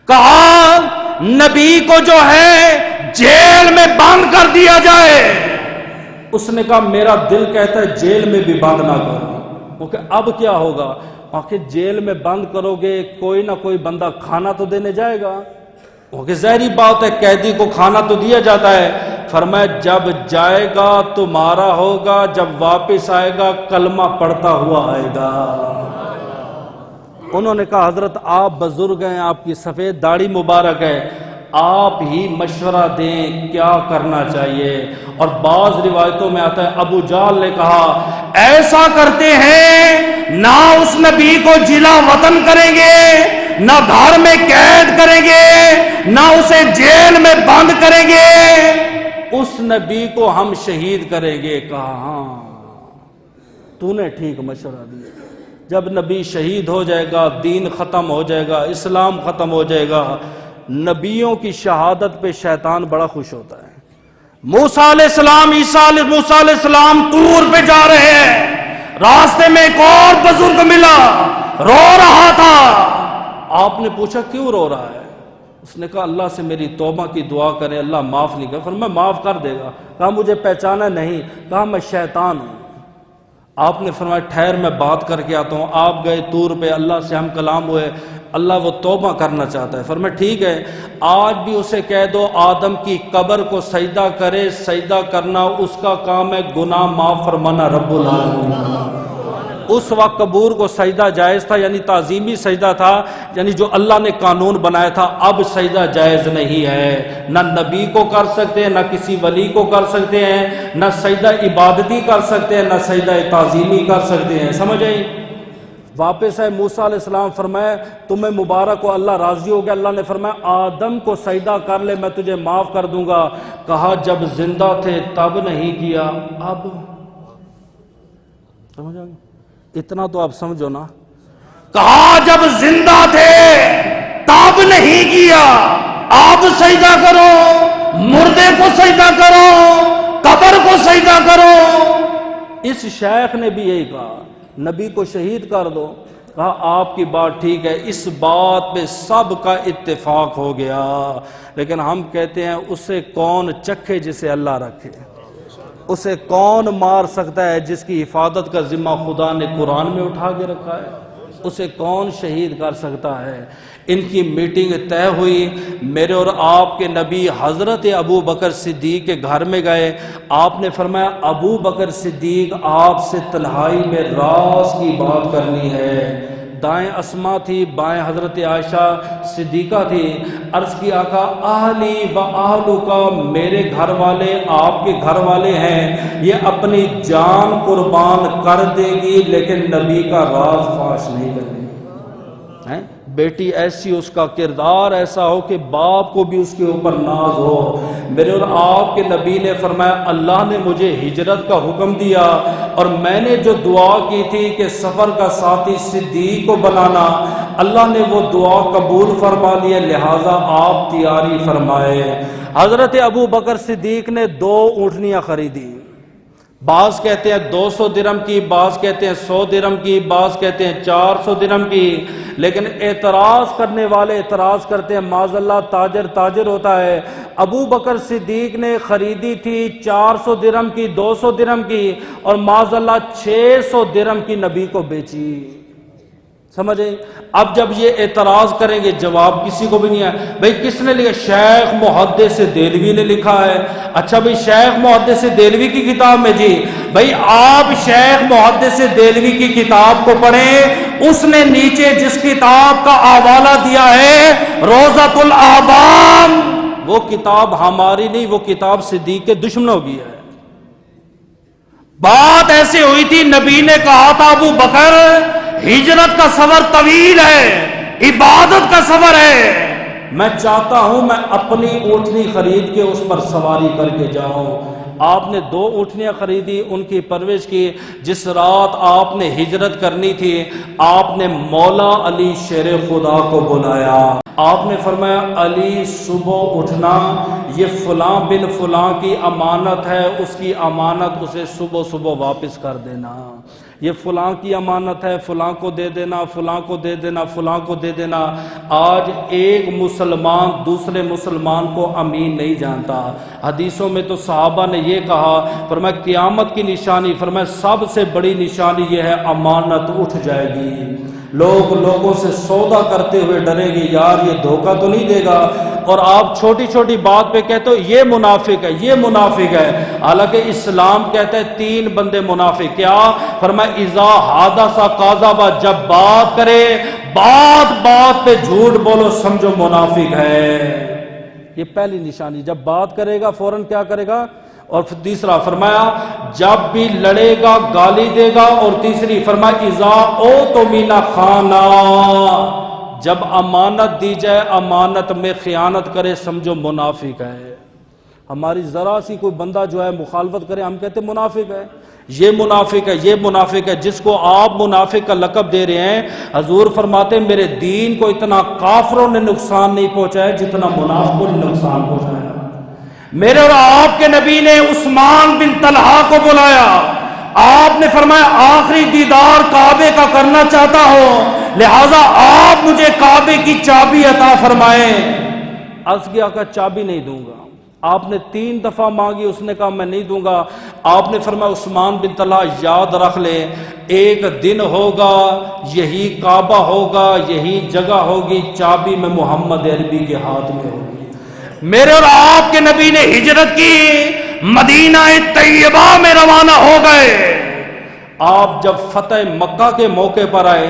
کہا نبی کو جو ہے جیل میں بند کر دیا جائے۔ اس نے کہا میرا دل کہتا ہے جیل میں بھی بند نہ کرو، کیونکہ اب کیا ہوگا؟ آخر جیل میں بند کرو گے کوئی نہ کوئی بندہ کھانا تو دینے جائے گا، کیونکہ ظاہری بات ہے قیدی کو کھانا تو دیا جاتا ہے۔ فرمایا جب جائے گا تمہارا ہوگا، جب واپس آئے گا کلمہ پڑھتا ہوا آئے گا۔ انہوں نے کہا حضرت آپ بزرگ ہیں، آپ کی سفید داڑھی مبارک ہے، آپ ہی مشورہ دیں کیا کرنا چاہیے۔ اور بعض روایتوں میں آتا ہے ابو جال نے کہا ایسا کرتے ہیں نہ اس نبی کو جلا وطن کریں گے، نہ گھر میں قید کریں گے، نہ اسے جیل میں بند کریں گے، اس نبی کو ہم شہید کریں گے۔ کہا ہاں تو نے ٹھیک مشورہ دیا، جب نبی شہید ہو جائے گا دین ختم ہو جائے گا، اسلام ختم ہو جائے گا۔ نبیوں کی شہادت پہ شیطان بڑا خوش ہوتا ہے۔ موسیٰ علیہ السلام، موسیٰ علیہ السلام طور پہ جا رہے ہیں، راستے میں ایک اور بزرگ ملا، رو رہا تھا۔ آپ نے پوچھا کیوں رو رہا ہے؟ اس نے کہا اللہ سے میری توبہ کی دعا کرے، اللہ معاف نہیں کرے۔ فرمایا معاف کر دے گا۔ کہا مجھے پہچانا نہیں؟ کہا میں شیطان ہوں۔ آپ نے فرمایا ٹھہر میں بات کر کے آتا ہوں۔ آپ گئے طور پہ، اللہ سے ہم کلام ہوئے، اللہ وہ توبہ کرنا چاہتا ہے۔ فرمایا ٹھیک ہے، آج بھی اسے کہہ دو آدم کی قبر کو سجدہ کرے، سجدہ کرنا اس کا کام ہے، گناہ معاف فرمانا رب العالمین۔ اس وقت قبور کو سجدہ جائز تھا، یعنی تعظیمی سجدہ تھا، یعنی جو اللہ نے قانون بنایا تھا۔ اب سجدہ جائز نہیں ہے، نہ نبی کو کر سکتے ہیں، نہ کسی ولی کو کر سکتے ہیں، نہ سجدہ عبادتی کر سکتے ہیں، نہ سجدہ تعظیمی کر سکتے ہیں۔ سمجھ آئی؟ واپس ہے موسیٰ علیہ السلام، فرمایا تمہیں مبارک ہو، اللہ راضی ہو گیا۔ اللہ نے فرمایا آدم کو سجدہ کر لے میں تجھے معاف کر دوں گا۔ کہا جب زندہ تھے تب نہیں کیا، اب سمجھ آ گئی؟ اتنا تو آپ سمجھو نا۔ کہا جب زندہ تھے تب نہیں کیا، آپ سجدہ کرو، مردے کو سجدہ کرو، قبر کو سجدہ کرو۔ اس شیخ نے بھی یہی کہا نبی کو شہید کر دو۔ کہا آپ کی بات ٹھیک ہے، اس بات پہ سب کا اتفاق ہو گیا، لیکن ہم کہتے ہیں اسے کون چکھے جسے اللہ رکھے۔ اسے کون مار سکتا ہے جس کی حفاظت کا ذمہ خدا نے قرآن میں اٹھا کے رکھا ہے؟ اسے کون شہید کر سکتا ہے؟ ان کی میٹنگ طے ہوئی، میرے اور آپ کے نبی حضرت ابو بکر صدیق کے گھر میں گئے۔ آپ نے فرمایا ابو بکر صدیق آپ سے تنہائی میں راز کی بات کرنی ہے۔ دائیں اسما تھی، بائیں حضرت عائشہ صدیقہ تھی۔ عرض کی آقا اہلی و اہلو کا، میرے گھر والے آپ کے گھر والے ہیں، یہ اپنی جان قربان کر دے گی لیکن نبی کا راز فاش نہیں کرے گی۔ بیٹی ایسی، اس کا کردار ایسا ہو کہ باپ کو بھی اس کے اوپر ناز ہو۔ میرے اور آپ کے نبی نے فرمایا اللہ نے مجھے ہجرت کا حکم دیا اور میں نے جو دعا کی تھی کہ سفر کا ساتھی صدیق کو بنانا، اللہ نے وہ دعا قبول فرما لی ہے، لہٰذا آپ تیاری فرمائے۔ حضرت ابو بکر صدیق نے 2 اونٹنیاں خریدی، بعض کہتے ہیں 200 درہم کی، بعض کہتے ہیں 100 درہم کی، بعض کہتے ہیں 400 درہم کی، لیکن اعتراض کرنے والے اعتراض کرتے ہیں معاذ اللہ تاجر ہوتا ہے۔ ابو بکر صدیق نے خریدی تھی 400 درہم کی، 200 درہم کی، اور معاذ اللہ 600 درہم کی نبی کو بیچی۔ سمجھیں؟ اب جب یہ اعتراض کریں گے جواب کسی کو بھی نہیں ہے۔ بھئی کس نے لکھا؟ شیخ محدث دہلوی نے لکھا ہے۔ اچھا بھئی شیخ محدث دہلوی کی کتاب میں جی، بھئی آپ شیخ محدث دہلوی کی کتاب کو پڑھیں، اس نے نیچے جس کتاب کا حوالہ دیا ہے روضۃ الاحباب، وہ کتاب ہماری نہیں، وہ کتاب صدیق کے دشمنوں کی ہے۔ بات ایسے ہوئی تھی، نبی نے کہا تھا ابو بکر ہجرت کا سفر طویل ہے، عبادت کا سفر ہے، میں چاہتا ہوں میں اپنی اونٹنی خرید کے اس پر سواری کر کے جاؤں۔ آپ نے 2 اونٹنیاں خریدی، ان کی پرورش کی۔ جس رات آپ نے ہجرت کرنی تھی، آپ نے مولا علی شیر خدا کو بلایا۔ آپ نے فرمایا علی صبح اٹھنا، یہ فلاں بن فلاں کی امانت ہے، اس کی امانت اسے صبح صبح واپس کر دینا۔ یہ فلاں کی امانت ہے، فلاں کو دے دینا، فلاں کو دے دینا، فلاں کو دے دینا۔ آج ایک مسلمان دوسرے مسلمان کو امین نہیں جانتا۔ حدیثوں میں تو صحابہ نے یہ کہا، فرمایا قیامت کی نشانی، فرمایا سب سے بڑی نشانی یہ ہے امانت اٹھ جائے گی۔ لوگ لوگوں سے سودا کرتے ہوئے ڈریں گے، یار یہ دھوکہ تو نہیں دے گا، اور آپ چھوٹی چھوٹی بات پہ کہتے ہو یہ منافق ہے، یہ منافق ہے۔ حالانکہ اسلام کہتا ہے 3 بندے منافق، کیا؟ فرمایا اذا حدث کاذب، جب بات کرے بات پہ جھوٹ بولو، سمجھو منافق ہے۔ یہ پہلی نشانی، جب بات کرے گا فوراً کیا کرے گا؟ اور تیسرا فرمایا جب بھی لڑے گا گالی دے گا، اور تیسری فرمایا اذا اؤتمن خانا، جب امانت دی جائے امانت میں خیانت کرے، سمجھو منافق ہے۔ ہماری ذرا سی کوئی بندہ جو ہے مخالفت کرے، ہم کہتے ہیں منافق ہے، یہ منافق ہے، یہ منافق ہے۔ جس کو آپ منافق کا لقب دے رہے ہیں، حضور فرماتے ہیں میرے دین کو اتنا کافروں نے نقصان نہیں پہنچایا جتنا منافقوں نے نقصان پہنچایا۔ میرے اور آپ کے نبی نے عثمان بن طلحہ کو بلایا، آپ نے فرمایا آخری دیدار کعبے کا کرنا چاہتا ہوں، لہٰذا آپ مجھے کعبے کی چابی عطا فرمائیں۔ عرض کیا کہ چابی نہیں دوں گا۔ آپ نے 3 دفعہ مانگی، اس نے کہا میں نہیں دوں گا۔ آپ نے فرمایا عثمان بن طلحہ یاد رکھ لے، ایک دن ہوگا، یہی کعبہ ہوگا، یہی جگہ ہوگی، چابی میں محمد عربی کے ہاتھ میں ہوگی۔ میرے اور آپ کے نبی نے ہجرت کی، مدینہ طیبہ میں روانہ ہو گئے۔ آپ جب فتح مکہ کے موقع پر آئے،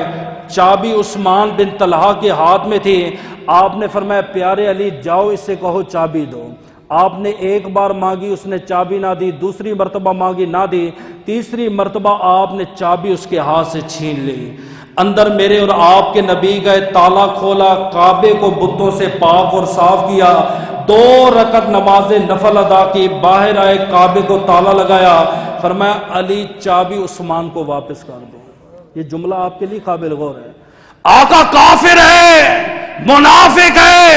چابی عثمان بن طلحہ کے ہاتھ میں تھی۔ آپ نے فرمایا پیارے علی جاؤ اس سے کہو چابی دو۔ آپ نے 1 بار مانگی، اس نے چابی نہ دی، دوسری مرتبہ مانگی نہ دی، تیسری مرتبہ آپ نے چابی اس کے ہاتھ سے چھین لی۔ اندر میرے اور آپ کے نبی گئے، تالا کھولا، کعبے کو بتوں سے پاک اور صاف کیا، 2 رکعت نماز نفل ادا کی، باہر آئے، کعبے کو تالا لگایا، فرمایا علی چابی عثمان کو واپس کر دو۔ یہ جملہ آپ کے لیے قابل غور ہے۔ آقا کافر ہے، منافق ہے،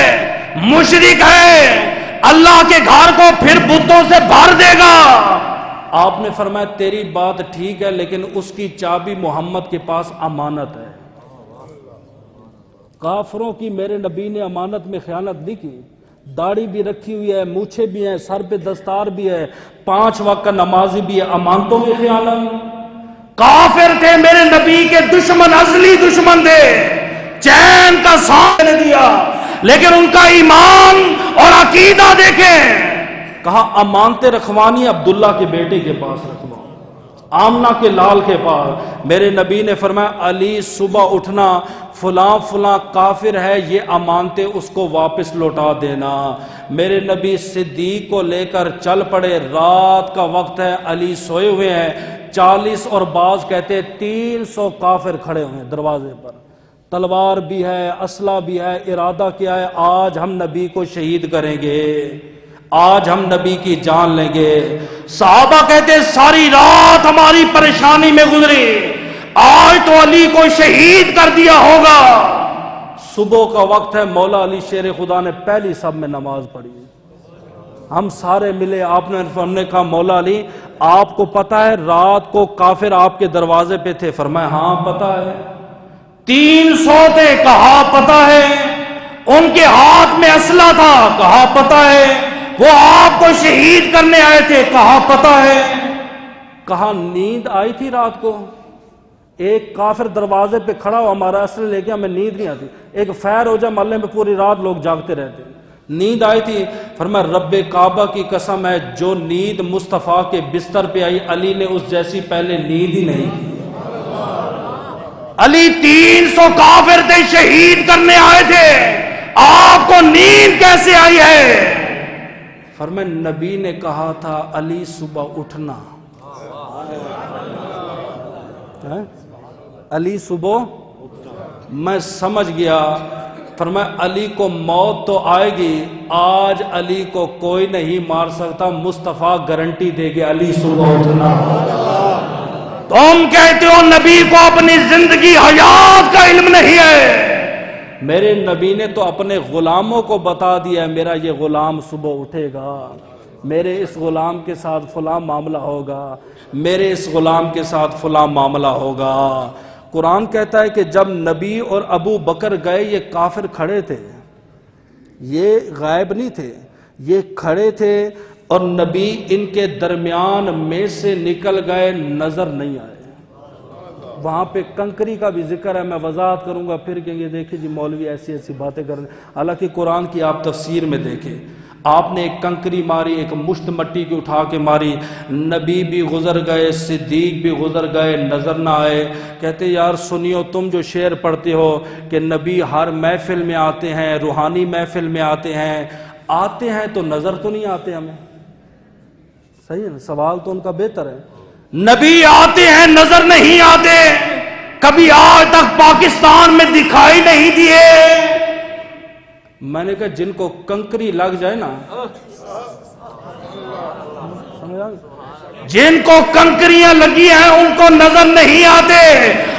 مشرک ہے، اللہ کے گھر کو پھر بتوں سے بھر دے گا۔ آپ نے فرمایا تیری بات ٹھیک ہے، لیکن اس کی چابی محمد کے پاس امانت ہے۔ کافروں کی میرے نبی نے امانت میں خیانت نہیں کی۔ داڑھی بھی رکھی ہوئی ہے، مونچھیں بھی ہیں، سر پہ دستار بھی ہے، 5 وقت کا نمازی بھی ہے، امانتوں میں خیانت۔ کافر تھے، میرے نبی کے دشمن، ازلی دشمن تھے، چین کا سانس نے دیا، لیکن ان کا ایمان اور عقیدہ دیکھیں، کہا امانتیں رکھوانی عبداللہ کے بیٹے کے پاس رکھواؤ، آمنہ کے لال کے پاس۔ میرے نبی نے فرمایا علی صبح اٹھنا، فلاں فلاں کافر ہے، یہ امانتیں اس کو واپس لوٹا دینا۔ میرے نبی صدیق کو لے کر چل پڑے، رات کا وقت ہے، علی سوئے ہوئے ہیں، 40 اور بعض کہتے 300 کافر کھڑے ہوئے ہیں دروازے پر، تلوار بھی ہے، اسلحہ بھی ہے، ارادہ کیا ہے آج ہم نبی کو شہید کریں گے، آج ہم نبی کی جان لیں گے۔ صحابہ کہتے ساری رات ہماری پریشانی میں گزری، آج تو علی کو شہید کر دیا ہوگا۔ صبح کا وقت ہے، مولا علی شیر خدا نے پہلی صف میں نماز پڑھی، ہم سارے ملے، ہم نے کہا مولا علی آپ کو پتہ ہے رات کو کافر آپ کے دروازے پہ تھے؟ فرمایا ہاں پتہ ہے۔ 300 تھے؟ کہا پتہ ہے۔ ان کے ہاتھ میں اسلحہ تھا؟ کہا پتہ ہے۔ وہ آپ کو شہید کرنے آئے تھے؟ کہا پتہ ہے۔ کہا نیند آئی تھی رات کو؟ ایک کافر دروازے پہ کھڑا ہو ہمارا اسلحہ لے کے، ہمیں نیند نہیں آتی، ایک فیر ہو جائے محلے میں پوری رات لوگ جاگتے رہتے، نیند آئی تھی؟ فرمایا رب کعبہ کی قسم ہے جو نیند مصطفیٰ کے بستر پہ آئی علی نے اس جیسی پہلے نیند ہی نہیں کی۔ علی 300 کافر تھے، شہید کرنے آئے تھے، آپ کو نیند کیسے آئی ہے؟ فرمایا نبی نے کہا تھا علی صبح اٹھنا، علی صبح، میں سمجھ گیا۔ فرمایا علی کو موت تو آئے گی، آج علی کو کوئی نہیں مار سکتا، مصطفیٰ گارنٹی دے گے علی صبح اٹھنا۔ تم کہتے ہو نبی کو اپنی زندگی حیات کا علم نہیں ہے، میرے نبی نے تو اپنے غلاموں کو بتا دیا ہے میرا یہ غلام صبح اٹھے گا، میرے اس غلام کے ساتھ فلاں معاملہ ہوگا، میرے اس غلام کے ساتھ فلاں معاملہ ہوگا۔ قرآن کہتا ہے کہ جب نبی اور ابو بکر گئے یہ کافر کھڑے تھے، یہ غائب نہیں تھے، یہ کھڑے تھے اور نبی ان کے درمیان میں سے نکل گئے، نظر نہیں آئے۔ وہاں پہ کنکری کا بھی ذکر ہے، میں وضاحت کروں گا، پھر کہیں گے دیکھیں جی مولوی ایسی ایسی باتیں کر رہے ہیں، حالانکہ قرآن کی آپ تفسیر میں دیکھیں، آپ نے ایک کنکری ماری، ایک مشت مٹی کی اٹھا کے ماری، نبی بھی گزر گئے، صدیق بھی گزر گئے، نظر نہ آئے۔ کہتے یار سنیو تم جو شعر پڑھتے ہو کہ نبی ہر محفل میں آتے ہیں، روحانی محفل میں آتے ہیں تو نظر تو نہیں آتے ہمیں، صحیح ہے نا؟ سوال تو ان کا بہتر ہے، نبی آتے ہیں نظر نہیں آتے، کبھی آج تک پاکستان میں دکھائی نہیں دیے۔ میں نے کہا جن کو کنکری لگ جائے نا، جن کو کنکریاں لگی ہیں ان کو نظر نہیں آتے۔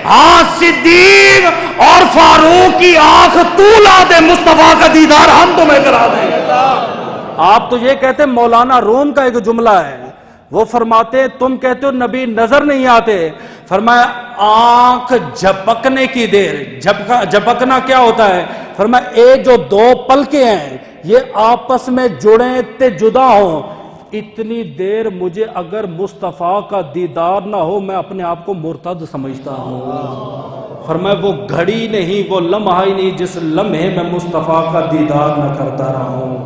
ہاں صدیق اور فاروق کی آنکھ تو لا دے، مصطفیٰ کا دیدار ہم تمہیں کرا دیں گے۔ آپ تو یہ کہتے مولانا روم کا ایک جملہ ہے، وہ فرماتے تم کہتے ہو نبی نظر نہیں آتے، فرمایا آنکھ جھپکنے کی دیر، جھپکنا کیا ہوتا ہے؟ فرمایا اے جو دو پلکیں ہیں یہ آپس میں جڑیں تے جدا ہوں، اتنی دیر مجھے اگر مصطفیٰ کا دیدار نہ ہو میں اپنے آپ کو مرتد سمجھتا ہوں۔ فرمایا وہ گھڑی نہیں، وہ لمحہ ہی نہیں جس لمحے میں مصطفیٰ کا دیدار نہ کرتا رہا ہوں۔